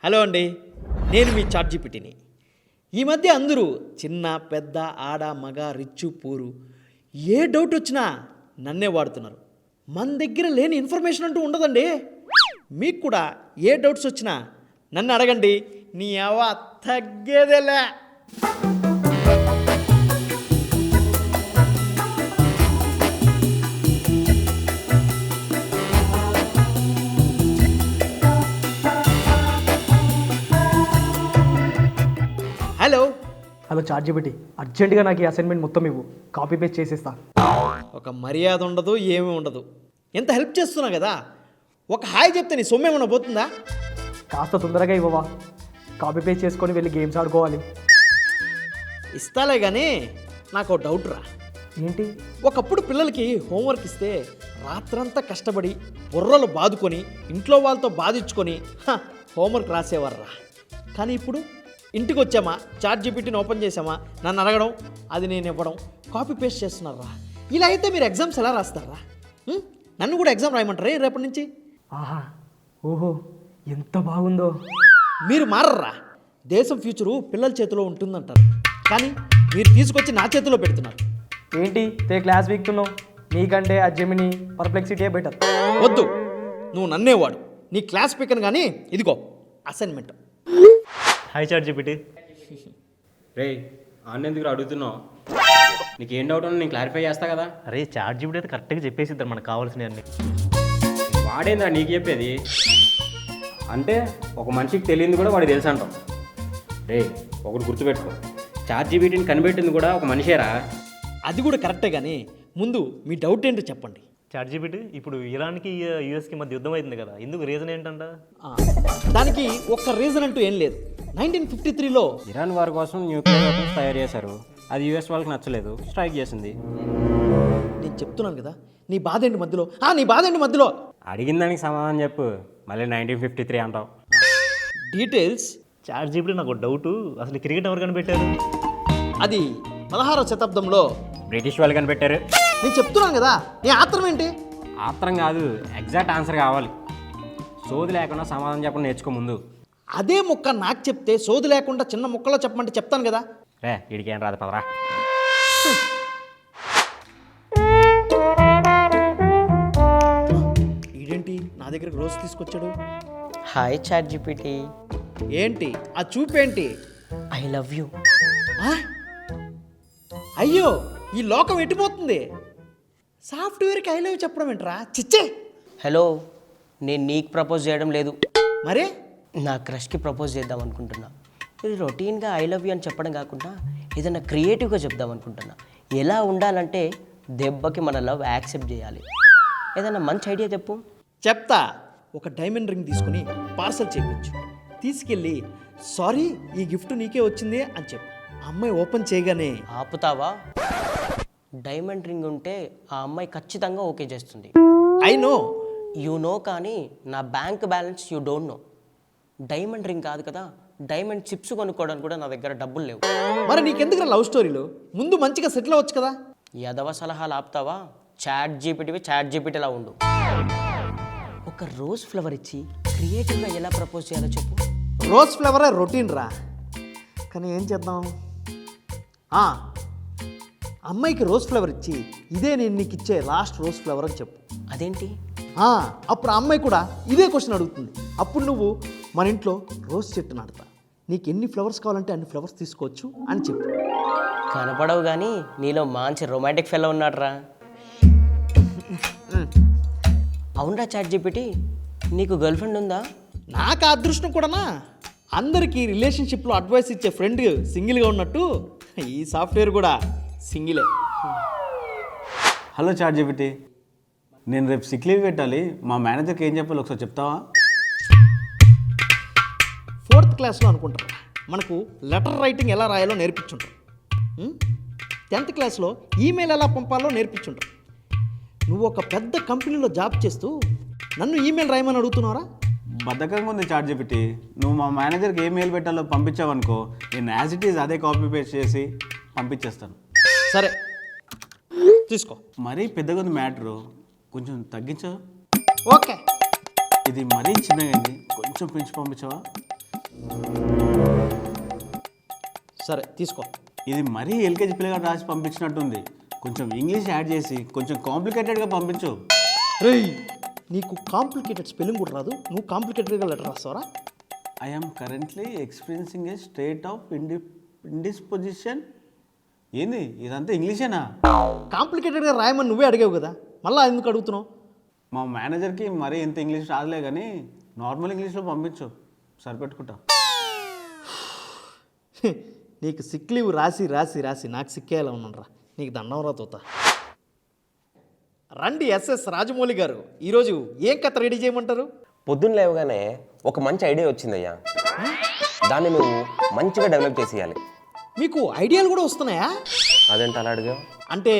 Hello అండి, నేను మీ చాట్‌జీపీటీని. ఈ మధ్య అందరూ చిన్న పెద్ద ఆడ మగ రిచ్చు పూరు ఏ డౌట్ వచ్చినా నన్నే వాడుతున్నారు. మన దగ్గర లేని ఇన్ఫర్మేషన్ అంటూ ఉండదండి. మీకు కూడా ఏ డౌట్స్ వచ్చినా నన్ను అడగండి, నీ అవ తగ్గేదేలే. హలో చాట్‌జీపీటీ, అర్జెంటుగా నాకు ఈ అసైన్మెంట్ మొత్తం ఇవ్వు, కాపీ పేస్ట్ చేసేస్తా. ఒక మర్యాద ఉండదు, ఏమీ ఉండదు. ఎంత హెల్ప్ చేస్తున్నా కదా, ఒక హాయ్ చెప్తే నీ సొమ్మేమన్నా పోతుందా? కాస్త తొందరగా ఇవ్వవా, కాపీ పేస్ట్ చేసుకొని వెళ్ళి గేమ్స్ ఆడుకోవాలి. ఇస్తాలే కానీ నాకు ఒక డౌట్ రా. ఏంటి? ఒకప్పుడు పిల్లలకి హోంవర్క్ ఇస్తే రాత్రంతా కష్టపడి బుర్రలు బాదుకొని ఇంట్లో వాళ్ళతో బాధించుకొని హోంవర్క్ రాసేవారు. కానీ ఇప్పుడు ఇంటికి వచ్చామా, చాట్‌జీపీటీని ఓపెన్ చేసామా, నన్ను అడగడం, అది నేను ఇవ్వడం, కాపీ పేస్ట్ చేస్తున్నారా? ఇలా అయితే మీరు ఎగ్జామ్స్ ఎలా రాస్తారా? నన్ను కూడా ఎగ్జామ్ రాయమంటారా రేపటి నుంచి? ఆహా, ఓహో, ఎంత బాగుందో. మీరు మారరా. దేశం ఫ్యూచరు పిల్లల చేతిలో ఉంటుందంటారు, కానీ మీరు తీసుకొచ్చి నా చేతిలో పెడుతున్నారు. ఏంటి క్లాస్ వీక్తున్నావు? నీకంటే ఆ జెమిని పర్ప్లెక్సిటీయే బెటర్. వద్దు, నువ్వు నన్నే వాడు. నీ క్లాస్ పికన్ కానీ ఇదిగో అసైన్మెంట్. Hi ChatGPT. రే ఎందుకు అడుగుతున్నావు? నీకు ఏం డౌట్ ఉన్నా నేను క్లారిఫై చేస్తా కదా. అరే చాట్‌జీపీటీ అయితే కరెక్ట్గా చెప్పేసిద్దాం మనకు కావాల్సినవన్నీ. వాడేందా నీకు చెప్పేది? అంటే ఒక మనిషికి తెలియంది కూడా వాడికి తెలుసు అంటాం. రే ఒకటి గుర్తుపెట్టుకో, చాట్‌జీపీటీని కనిపెట్టింది కూడా ఒక మనిషేరా. అది కూడా కరెక్టే, కానీ ముందు మీ డౌట్ ఏంటో చెప్పండి. చాట్‌జీపీటీ, ఇప్పుడు ఇరాన్కి యూఎస్కి మధ్య యుద్ధం అవుతుంది కదా, ఎందుకు రీజన్ ఏంటంట? దానికి ఒక్క రీజన్ అంటూ ఏం లేదు. 1953లో ఇరాన్ వారి కోసం న్యూక్లియర్ వెపన్స్ తయారు చేశారు. అది యూఎస్ వాళ్ళకి నచ్చలేదు, స్ట్రైక్ చేసింది. నేను చెప్తున్నాను కదా, నీ బాధ ఏంటి మధ్యలో? నీ బాధ ఏంటి మధ్యలో? అడిగిన దానికి సమాధానం చెప్పు, మళ్ళీ 1953 అంటావు. డీటెయిల్స్. చాట్‌జీపీటీ, నాకు డౌటు, అసలు క్రికెట్ ఎవరు కనిపెట్టారు? అది 16వ శతాబ్దంలో బ్రిటిష్ వాళ్ళు కనిపెట్టారు. నేను చెప్తున్నాను కదా, నీ ఆత్రం ఏంటి? ఆత్రం కాదు, ఎగ్జాక్ట్ ఆన్సర్ కావాలి. సోది లేకుండా సమాధానం చెప్పడం నేర్చుకో ముందు. అదే ముక్క నాకు చెప్తే సోది లేకుండా చిన్న ముక్కలో చెప్పమంటే చెప్తాను కదా. రే ఇడికేం రాదు పదరా. ఇదేంటి నా దగ్గరకు రోజు తీసుకొచ్చాడు? Hi ChatGPT. ఏంటి ఆ చూపేంటి? I love you. అయ్యో, ఈ లోకం ఎట్టిపోతుంది. సాఫ్ట్వేర్కి ఐ లవ్ చెప్పడం ఏంట్రా? చిచ్చే. హలో, నేను నీకు ప్రపోజ్ చేయడం లేదు, మరే నా క్రష్కి ప్రపోజ్ చేద్దాం అనుకుంటున్నా. ఇది రొటీన్గా ఐ లవ్ యూ అని చెప్పడం కాకుండా ఏదైనా క్రియేటివ్గా చెప్దాం అనుకుంటున్నా. ఎలా ఉండాలంటే దెబ్బకి మన లవ్ యాక్సెప్ట్ చేయాలి. ఏదైనా మంచి ఐడియా చెప్పు. చెప్తా. ఒక డైమండ్ రింగ్ తీసుకుని పార్సల్ చేయించు. తీసుకెళ్ళి సారీ, ఈ గిఫ్ట్ నీకే వచ్చింది అని చెప్పు. అమ్మాయి ఓపెన్ చేయగానే ఆపుతావా? డైమండ్ రింగ్ ఉంటే ఆ అమ్మాయి ఖచ్చితంగా ఓకే చేస్తుంది. ఐ నో యూ నో, కానీ నా bank balance you don't know. Diamond ring కాదు కదా, డైమండ్ చిప్స్ కొనుక్కోవడానికి కూడా నా దగ్గర డబ్బులు లేవు. మరి నీకెందుకు లవ్ స్టోరీలు? ముందు మంచిగా సెటిల్ అవ్వచ్చు కదా. యదవ సలహాలు ఆపుతావా? చాట్‌జీపీటీలా ఉండు. ఒక రోజ్ ఫ్లవర్ ఇచ్చి క్రియేటివ్గా ఎలా ప్రపోజ్ చేయాలో చెప్పు. రోజ్ ఫ్లవరే రొటీన్ రా, కానీ ఏం చేద్దాం? అమ్మాయికి రోజ్ ఫ్లవర్ ఇచ్చి ఇదే నేను నీకు ఇచ్చే లాస్ట్ రోజ్ ఫ్లవర్ అని చెప్పు. అదేంటి? అప్పుడు ఆ అమ్మాయి కూడా ఇదే క్వశ్చన్ అడుగుతుంది. అప్పుడు నువ్వు మన ఇంట్లో రోజ్ చెట్టు నాటుతా, నీకు ఎన్ని ఫ్లవర్స్ కావాలంటే అన్ని ఫ్లవర్స్ తీసుకోవచ్చు అని చెప్పు. కనపడవు కానీ నీలో మంచి రొమాంటిక్ ఫెలో ఉన్నాడు రా. అవునరా చాట్‌జీపీటీ, నీకు గర్ల్ ఫ్రెండ్ ఉందా? నాకు ఆ అదృష్టం కూడానా? అందరికీ రిలేషన్షిప్లో అడ్వైస్ ఇచ్చే ఫ్రెండ్ సింగిల్గా ఉన్నట్టు ఈ సాఫ్ట్వేర్ కూడా సింగిలే. హలో చాట్‌జీపీటీ, నేను రేపు సిక్ లీవ్ పెట్టాలి. మా మేనేజర్కి ఏం చెప్పాలి ఒకసారి చెప్తావా? 4th క్లాస్లో అనుకుంటారు మనకు లెటర్ రైటింగ్ ఎలా రాయాలో నేర్పించుంటారు. 10th క్లాస్లో ఈమెయిల్ ఎలా పంపాలో నేర్పించుంటారు. నువ్వు ఒక పెద్ద కంపెనీలో జాబ్ చేస్తూ నన్ను ఈమెయిల్ రాయమని అడుగుతున్నారా? బద్ధకంగా ఉంది చాట్‌జీపీటీ. నువ్వు మా మేనేజర్కి ఏ మెయిల్ పెట్టాలో పంపించావనుకో, నేను యాజ్ ఇట్ ఈజ్ అదే కాపీ పేస్ట్ చేసి పంపించేస్తాను. సరే తీసుకో. మరీ పెద్దగా ఉంది మ్యాటరు, కొంచెం తగ్గించావా? ఓకే. ఇది మరీ చిన్నగా కొంచెం పెంచి పంపించావా? సరే తీసుకో. ఇది మరీ ఎల్కేజీ పిల్లగా రాసి పంపించినట్టుంది. కొంచెం ఇంగ్లీష్ యాడ్ చేసి కొంచెం కాంప్లికేటెడ్గా పంపించు. రేయ్, నీకు కాంప్లికేటెడ్ స్పెల్లింగ్ కూడా రాదు, నువ్వు కాంప్లికేటెడ్గా లెటర్ రాస్తావరా? I am currently experiencing a state of indisposition. ఏంది ఇదంతా ఇంగ్లీషేనా? కాంప్లికేటెడ్గా రాయమని నువ్వే అడిగావు కదా, మళ్ళీ ఎందుకు అడుగుతున్నావు? మా మేనేజర్కి మరీ ఎంత ఇంగ్లీష్ రాదులే కానీ నార్మల్ ఇంగ్లీష్లో పంపించు, సరిపెట్టుకుంటా. నీకు సిక్ లీవ్ రాసి రాసి రాసి నాకు సిక్కేలా ఉన్నాను రా. నీకు దండం రా తోత. రండి ఎస్ఎస్ రాజమౌళి గారు, ఈరోజు ఏం కథ రెడీ చేయమంటారు? పొద్దున్న లేవగానే ఒక మంచి ఐడియా వచ్చిందయ్యా. దాన్ని నువ్వు మంచిగా డెవలప్ చేసేయాలి. మీకు ఐడియాలు కూడా వస్తున్నాయా? అదేంటి అలా అడిగావు? అంటే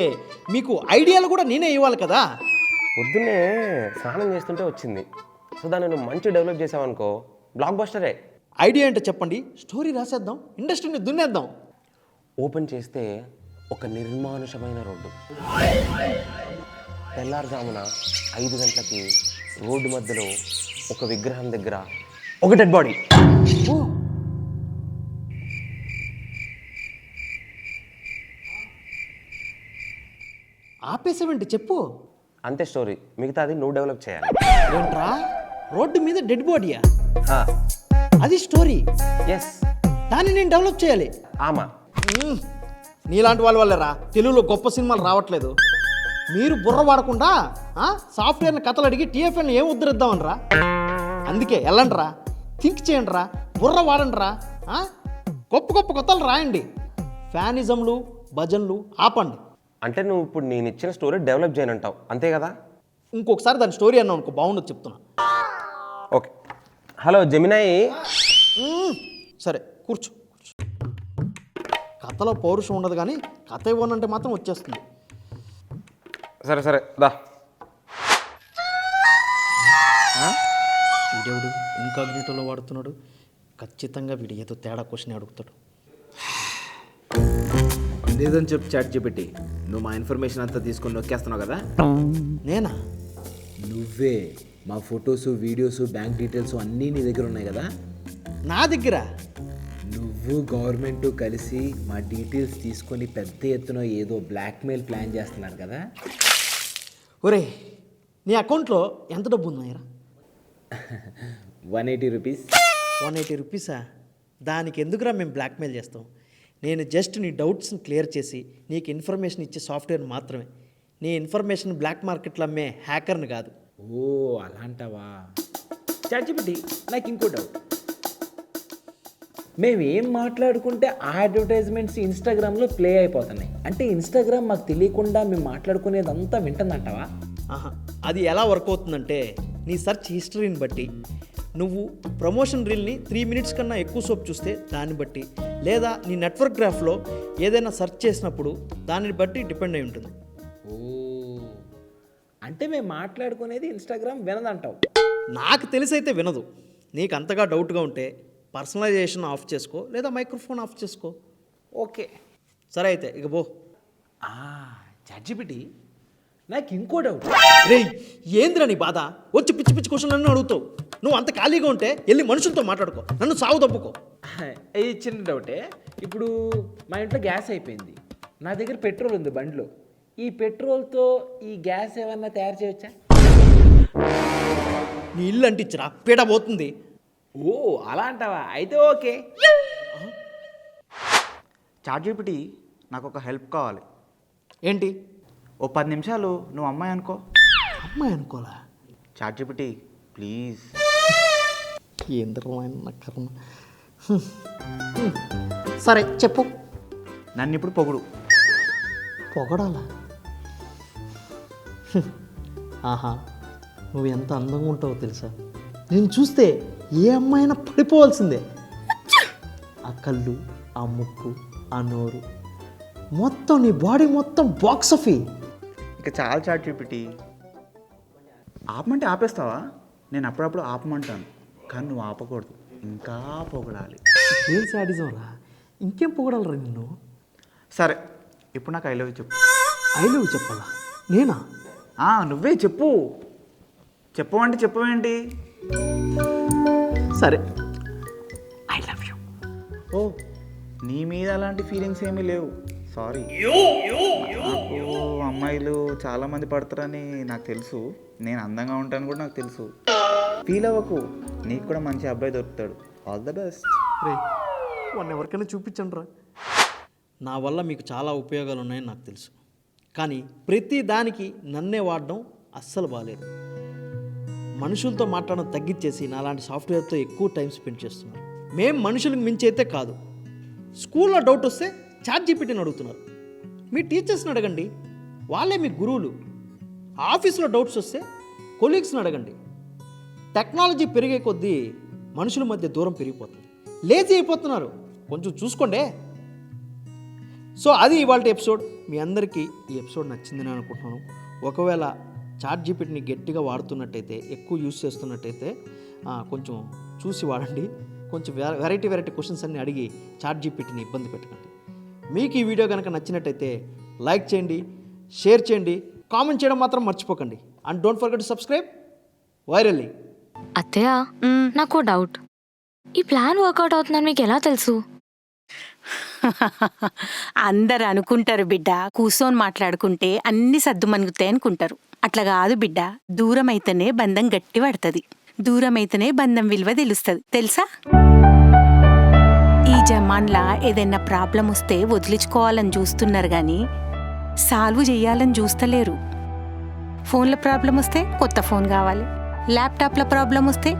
మీకు ఐడియాలు కూడా నేనే ఇవ్వాలి కదా. పొద్దున్నే స్నానం చేస్తుంటే వచ్చింది. సో దాన్ని నువ్వు మంచి డెవలప్ చేసావనుకో, బ్లాక్ బస్టరే. ఐడియా అంటే చెప్పండి, స్టోరీ రాసేద్దాం, ఇండస్ట్రీని దున్నేద్దాం. ఓపెన్ చేస్తే ఒక నిర్మానుషమైన రోడ్డు. తెల్లారుజామున 5 గంటలకి రోడ్డు మధ్యలో ఒక విగ్రహం దగ్గర ఒక డెడ్ బాడీ. ఓ, ఆపేసావేంటి చెప్పు. అంతే స్టోరీ, మిగతాది నువ్వు డెవలప్ చేయాలి. ఏంట్రా, రోడ్డు మీద డెడ్ బాడీయా? అది స్టోరీ, ఎస్, దాన్ని నేను డెవలప్ చేయాలి. ఆమా. నీలాంటి వాళ్ళ వల్లేరా తెలుగులో గొప్ప సినిమాలు రావట్లేదు. మీరు బుర్ర వాడకుండా సాఫ్ట్వేర్ని కథలు అడిగి టీఎఫ్ఎల్ని ఏం ఉద్ధరిద్దామనరా. అందుకే వెళ్ళండిరా, థింక్ చేయండిరా, బుర్ర వాడండిరా, గొప్ప గొప్ప కథలు రాయండి, ఫ్యానిజంలు భజన్లు ఆపండి. అంటే నువ్వు ఇప్పుడు నేను ఇచ్చిన స్టోరీ డెవలప్ చేయనంటావు, అంతే కదా? ఇంకొకసారి దాని స్టోరీ అన్నావు అనుకో, బాగుండదు చెప్తున్నా. ఓకే. హలో జెమినాయి. సరే కూర్చో కూర్చో. కథలో పౌరుషం ఉండదు కానీ కథ ఇవ్వనంటే మాత్రం వచ్చేస్తుంది. సరే సరే దా. వీడెవడు ఇన్కాగ్నిటోలో వాడుతున్నాడు, ఖచ్చితంగా వీడు ఏదో తేడా క్వశ్చన్ అడుగుతాడు. లేదని చెప్పి చాట్ GPT, నువ్వు మా ఇన్ఫర్మేషన్ అంతా తీసుకొని నొక్కేస్తున్నావు కదా. నేనా? నువ్వే. మా ఫొటోస్, వీడియోస్, బ్యాంక్ డీటెయిల్స్ అన్నీ నీ దగ్గర ఉన్నాయి కదా. నా దగ్గర? నువ్వు గవర్నమెంట్ కలిసి మా డీటెయిల్స్ తీసుకొని పెద్ద ఎత్తున ఏదో బ్లాక్మెయిల్ ప్లాన్ చేస్తున్నారు కదా. ఒరే, నీ అకౌంట్లో ఎంత డబ్బు ఉన్నాయిరా? 180 రూపీస్. 180 రూపీసా? దానికి ఎందుకురా మేము బ్లాక్మెయిల్ చేస్తాం? నేను జస్ట్ నీ డౌట్స్ని క్లియర్ చేసి నీకు ఇన్ఫర్మేషన్ ఇచ్చే సాఫ్ట్వేర్ మాత్రమే. నీ ఇన్ఫర్మేషన్ బ్లాక్ మార్కెట్లో అమ్మే హ్యాకర్ని కాదు. ఓ అలాంటావా? చాట్ GPT, నాకు ఇంకో డౌట్. మేము ఏం మాట్లాడుకుంటే ఆ అడ్వర్టైజ్మెంట్స్ ఇన్స్టాగ్రామ్లో ప్లే అయిపోతున్నాయి. అంటే ఇన్స్టాగ్రామ్ మాకు తెలియకుండా మేము మాట్లాడుకునేదంతా వింటుందంటావా? ఆహా, అది ఎలా వర్క్ అవుతుందంటే నీ సెర్చ్ హిస్టరీని బట్టి, నువ్వు ప్రమోషన్ రీల్ని 3 మినిట్స్ కన్నా ఎక్కువ సోపు చూస్తే దాన్ని బట్టి, లేదా నీ నెట్వర్క్ గ్రాఫ్లో ఏదైనా సెర్చ్ చేసినప్పుడు దానిని బట్టి డిపెండ్ అయి ఉంటుంది. ఓ, అంటే మేము మాట్లాడుకునేది ఇన్స్టాగ్రామ్ వినదంటావు? నాకు తెలిసైతే వినదు. నీకు అంతగా డౌట్గా ఉంటే పర్సనలైజేషన్ ఆఫ్ చేసుకో, లేదా మైక్రోఫోన్ ఆఫ్ చేసుకో. ఓకే సరే అయితే ఇక పో. చాట్ GPT, నాకు ఇంకో డౌట్. రేయ్, ఏందిరా నీ బాధ? వచ్చి పిచ్చి పిచ్చి క్వశ్చన్లు అన్నీ అడుగుతావు. నువ్వు అంత ఖాళీగా ఉంటే వెళ్ళి మనుషులతో మాట్లాడుకో, నన్ను సాగు తప్పుకో. ఇది చిన్న డౌటే. ఇప్పుడు మా ఇంట్లో గ్యాస్ అయిపోయింది, నా దగ్గర పెట్రోల్ ఉంది బండిలో. ఈ పెట్రోల్తో ఈ గ్యాస్ ఏమన్నా తయారు చేయవచ్చా? నీ ఇల్లు అంటించరా, పీడ పోతుంది. ఓ అలా అంటావా? అయితే ఓకే. చాట్ GPT, నాకు ఒక హెల్ప్ కావాలి. ఏంటి? ఓ 10 నిమిషాలు నువ్వు అమ్మాయి అనుకో. అమ్మాయి అనుకోలా? Chat GPT, please. ఏంద్రమైన కర్మ. సరే చెప్పు. నన్ను ఇప్పుడు పొగుడు. పొగడాలా? ఆహా, నువ్వు ఎంత అందంగా ఉంటావో తెలుసా? నేను చూస్తే ఏ అమ్మాయినా పడిపోవాల్సిందే. ఆ కళ్ళు, ఆ ముక్కు, ఆ నోరు, మొత్తం నీ బాడీ మొత్తం బాక్స్ ఆఫీ. ఇక చాలా చాట్ GPT. ఆపమంటే ఆపేస్తావా? నేను అప్పుడప్పుడు ఆపమంటాను, కానీ నువ్వు ఆపకూడదు, ఇంకా పొగడాలి. ఏం శాడిజం రా, ఇంకేం పొగడాలరా నిన్ను? సరే, ఇప్పుడు నాకు ఐ లవ్ యూ చెప్పు. ఐ లవ్ యూ చెప్పాలా? నేనా? నువ్వే చెప్పు. చెప్పమంటే చెప్పవేంటి? సరే, ఓ నీ మీద అలాంటి ఫీలింగ్స్ ఏమీ లేవు, సారీ. నాకు అమ్మాయిలు చాలామంది పడతారని నాకు తెలుసు, నేను అందంగా ఉంటాను కూడా నాకు తెలుసు. ఫీల్ అవ్వకు, నీకు కూడా మంచి అబ్బాయి దొరుకుతాడు. All the best. రే వాడిని ఎవరికైనా చూపించండి రా. నా వల్ల మీకు చాలా ఉపయోగాలు ఉన్నాయని నాకు తెలుసు, కానీ ప్రతి దానికి నన్నే వాడడం అస్సలు బాగాలేదు. మనుషులతో మాట్లాడడం తగ్గించేసి నాలాంటి సాఫ్ట్వేర్తో ఎక్కువ టైం స్పెండ్ చేస్తున్నారు. మేం మనుషులకు మించి అయితే కాదు. స్కూల్లో డౌట్ వస్తే ChatGPTని అడుగుతున్నారు. మీ టీచర్స్ని అడగండి, వాళ్ళే మీ గురువులు. ఆఫీస్లో డౌట్స్ వస్తే కొలీగ్స్ని అడగండి. టెక్నాలజీ పెరిగే కొద్దీ మనుషుల మధ్య దూరం పెరిగిపోతుంది, లేజీ అయిపోతున్నారు. కొంచెం చూసుకోండి. సో అది ఇవాళ ఎపిసోడ్. మీ అందరికీ ఈ ఎపిసోడ్ నచ్చిందని అనుకుంటున్నాను. ఒకవేళ ChatGPTని గట్టిగా వాడుతున్నట్టయితే, ఎక్కువ యూజ్ చేస్తున్నట్టయితే కొంచెం చూసి వాడండి. కొంచెం వెరైటీ క్వశ్చన్స్ అన్ని అడిగి ChatGPTని ఇబ్బంది పెట్టకండి. మీకు ఈ వీడియో కనుక నచ్చినట్టయితే లైక్ చేయండి, షేర్ చేయండి, కామెంట్ చేయడం మాత్రం మర్చిపోకండి. And don't forget to subscribe virally. అత్తయ్య, నాకు డౌట్. ఈ ప్లాన్ వర్కౌట్ అవుతుందని మీకు ఎలా తెలుసు? అందరు అనుకుంటారు బిడ్డ, కూర్చొని మాట్లాడుకుంటే అన్ని సద్దుమణుగుతాయి అనుకుంటారు. అట్లా కాదు బిడ్డ, దూరం అయితేనే బంధం గట్టి పడుతుంది, దూరం అయితేనే బంధం విలువ తెలుస్తుంది, తెలుసా? ఈ జమాన్లా ఏదైనా ప్రాబ్లం వస్తే వదిలించుకోవాలని చూస్తున్నారు కానీ సాల్వ్ చేయాలని చూస్తలేరు. ఫోన్లో ప్రాబ్లం వస్తే కొత్త ఫోన్ కావాలి, ల్యాప్టాప్లో ప్రాబ్లం వస్తే